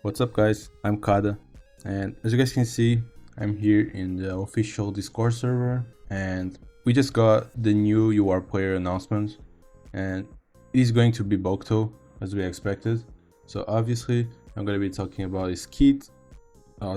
What's up guys, I'm Kada, and as you guys can see, I'm here in the official Discord server, and we just got the new UR player announcement, and it is going to be Bokuto as we expected. So obviously I'm going to be talking about his kit,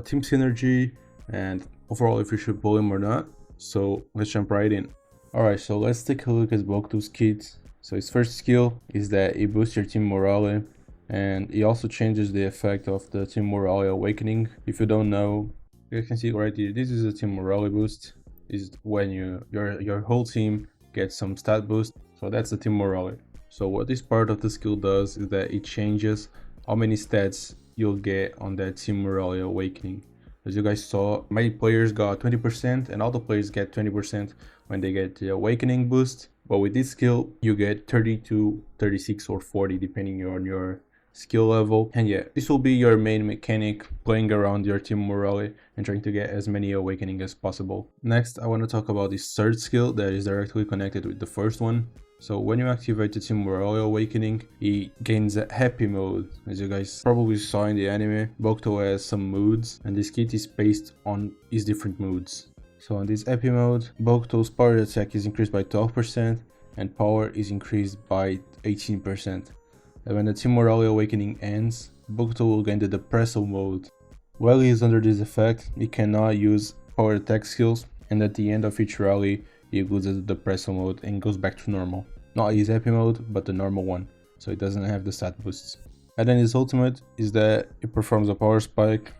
team synergy, and overall if you should pull him or not. So let's jump right in. Alright, so let's take a look at Bokuto's kit. So his first skill is that it boosts your team morale, and it also changes the effect of the team morale awakening. If you don't know, you can see right here, this is a team morale boost. Is when your whole team gets some stat boost. So that's the team morale. So what this part of the skill does is that it changes how many stats you'll get on that team morale awakening. As you guys saw, my players got 20% and all the players get 20% when they get the awakening boost. But with this skill, you get 30 to 36 or 40 depending on your skill level. And yeah, this will be your main mechanic, playing around your team morale and trying to get as many awakening as possible. Next, I want to talk about this third skill that is directly connected with the first one. So when you activate the team morale awakening, it gains a happy mode. As you guys probably saw in the anime, Bokuto has some moods, and this kit is based on his different moods. So on this happy mode, Bokuto's power attack is increased by 12% and power is increased by 18%. And when the team morale awakening ends, Bokuto will gain the depresso mode. While he is under this effect, he cannot use power attack skills, and at the end of each rally, he loses the depresso mode and goes back to normal. Not his happy mode, but the normal one, so it doesn't have the stat boosts. And then his ultimate is that it performs a power spike,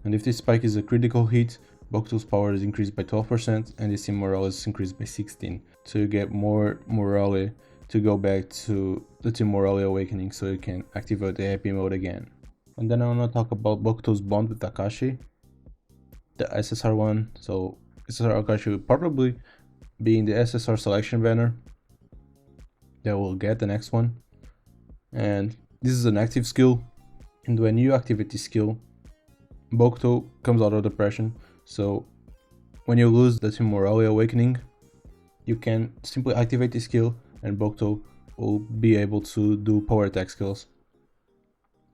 and if this spike is a critical hit, Bokuto's power is increased by 12% and his team morale is increased by 16%. So you get more morale to go back to the team morale awakening so you can activate the happy mode again. And then I want to talk about Bokuto's bond with Takashi, the SSR one. So SSR Akashi will probably be in the SSR selection banner that will get the next one. And this is an active skill, and when you activate this skill, Bokuto comes out of depression. So when you lose the team morale awakening, you can simply activate this skill and Bokuto will be able to do power attack skills.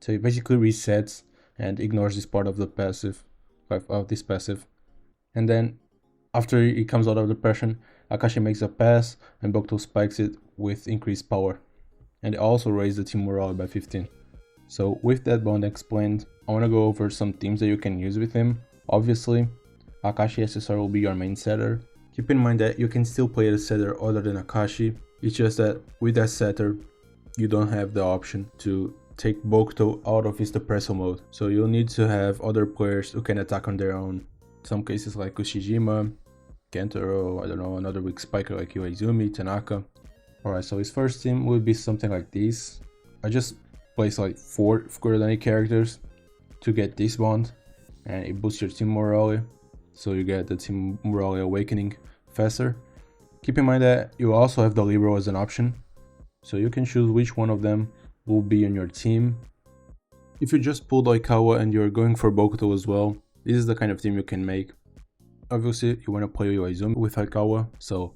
So it basically resets and ignores this part of the passive, of this passive. And then after he comes out of depression, Akashi makes a pass and Bokuto spikes it with increased power. And it also raised the team morale by 15. So with that bond explained, I want to go over some themes that you can use with him. Obviously, Akashi SSR will be your main setter. Keep in mind that you can still play a setter other than Akashi. It's just that with that setter, you don't have the option to take Bokuto out of his depresso mode. So you'll need to have other players who can attack on their own. Some cases like Ushijima, Kentaro, I don't know, another weak spiker like Iwaizumi, Tanaka. Alright, so his first team would be something like this. I just placed like 4 Fukurodani characters to get this bond, and it boosts your team morale, so you get the team morale awakening faster. Keep in mind that you also have the Libero as an option, so you can choose which one of them will be in your team. If you just pulled Oikawa and you're going for Bokuto as well, this is the kind of team you can make. Obviously, you want to play Iwaizumi with Haikawa, so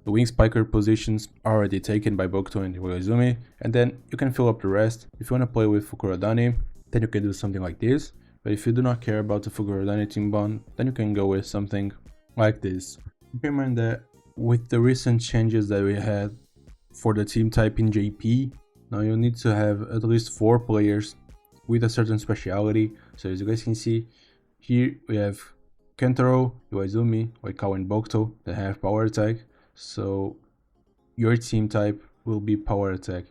the wing spiker positions are already taken by Bokuto and Iwaizumi, and then you can fill up the rest. If you want to play with Fukurodani, then you can do something like this. But if you do not care about the Fukurodani team bond, then you can go with something like this. Keep in mind that with the recent changes that we had for the team type in JP, now you need to have at least 4 players with a certain speciality. So as you guys can see, here we have Kentaro, Iwaizumi, Oikawa and Bokuto that have power attack. So your team type will be power attack.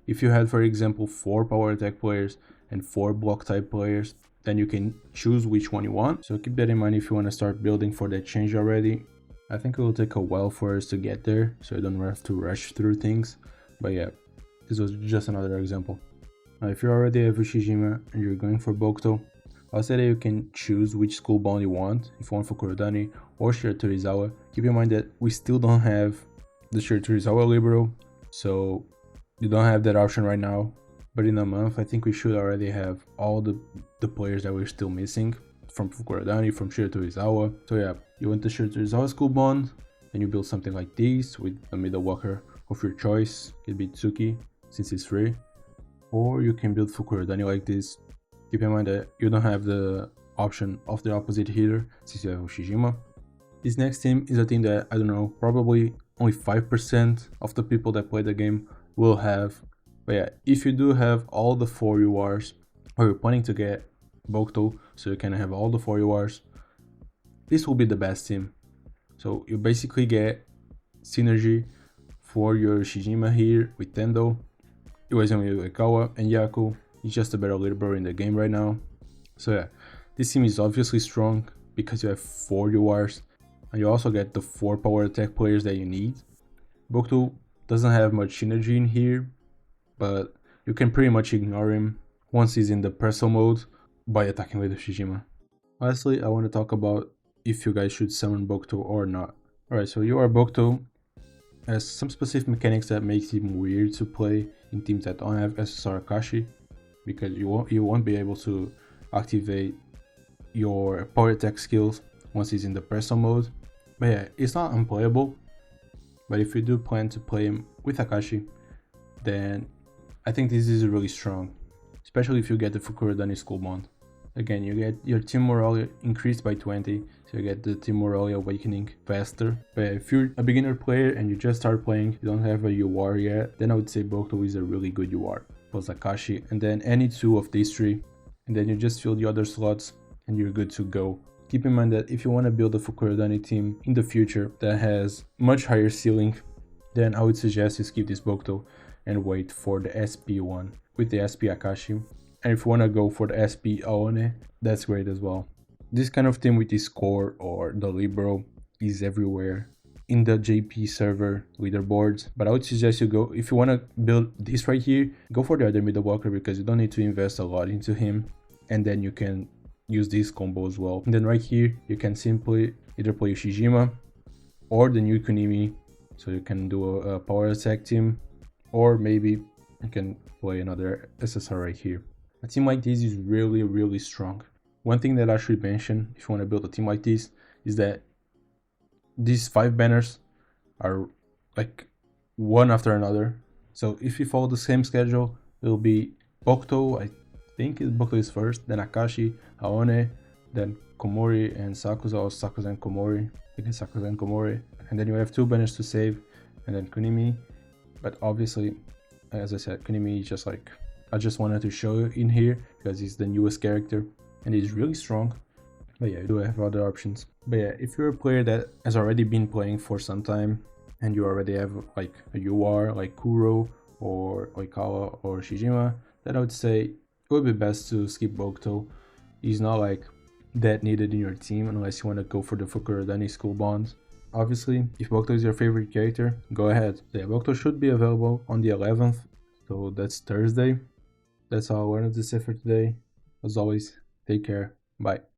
If you had, for example, 4 power attack players and 4 block type players, then you can choose which one you want. So keep that in mind if you want to start building for that change already. I think it will take a while for us to get there, so you don't have to rush through things. But yeah, this was just another example. Now if you already have Ushijima and you're going for Bokuto, I'll say that you can choose which school bond you want, if you want Fukurodani or Shiratorizawa. Keep in mind that we still don't have the Shiratorizawa Libero, so you don't have that option right now. But in a month, I think we should already have all the players that we're still missing from Fukurodani, from Shiratorizawa. So yeah, you want the Shiratorizawa school bond, then you build something like this with a middle walker of your choice. It could be Tsuki, since it's free. Or you can build Fukurodani like this, Keep in mind that you don't have the option of the opposite hitter since you have Ushijima. This next team is a team that, I don't know, probably only 5% of the people that play the game will have. But yeah, if you do have all the 4 URs, or you're planning to get Bokuto so you can have all the 4 URs, this will be the best team. So you basically get synergy for your Shijima here with Tendo, Uezumi Uekawa, and Yaku. He's just a better leader in the game right now. So yeah, this team is obviously strong because you have 4 URs, and you also get the 4 power attack players that you need. Bokuto doesn't have much synergy in here, but you can pretty much ignore him once he's in the Presso mode by attacking with Ushijima. Lastly, I want to talk about if you guys should summon Bokuto or not. Alright, so UR Bokuto has some specific mechanics that makes him weird to play in teams that don't have SSR Akashi, because you won't be able to activate your power attack skills once he's in the Presso mode. But yeah, it's not unplayable, but if you do plan to play him with Akashi, then I think this is really strong, especially if you get the Fukurodani School Bond. Again, you get your team morale increased by 20, so you get the team morale awakening faster. But if you're a beginner player and you just start playing, you don't have a UR yet, then I would say Bokuto is a really good UR. Plus Akashi, and then any 2 of these 3, and then you just fill the other slots and you're good to go. Keep in mind that if you want to build a Fukurodani team in the future that has much higher ceiling, then I would suggest you skip this Bokuto and wait for the SP one with the SP Akashi. And if you want to go for the SP Aone, that's great as well. This kind of team with the score or the Libero is everywhere in the JP server leaderboards, but I would suggest you go, if you want to build this right here, go for the other middle blocker because you don't need to invest a lot into him, and then you can use this combo as well. And then right here, you can simply either play Ushijima or the new Kunimi, so you can do a power attack team, or maybe you can play another SSR right here. A team like this is really strong. One thing that I should mention if you want to build a team like this is that these 5 banners are like one after another. So if you follow the same schedule, it will be Bokuto, I think Bokuto is first, then Akashi, Aone, then Komori and Sakusa, or Sakusa and Komori. I guess Sakusa and Komori. And then you have 2 banners to save, and then Kunimi. But obviously, as I said, Kunimi is just like, I just wanted to show you in here because he's the newest character and he's really strong. But yeah, you do have other options. But yeah, if you're a player that has already been playing for some time and you already have like a UR like Kuro or Oikawa or Shijima, then I would say it would be best to skip Bokuto. He's not like that needed in your team unless you want to go for the Fukurodani School Bonds. Obviously, if Bokuto is your favorite character, go ahead. So yeah, Bokuto should be available on the 11th, so that's Thursday. That's all I wanted to say for today. As always, take care. Bye.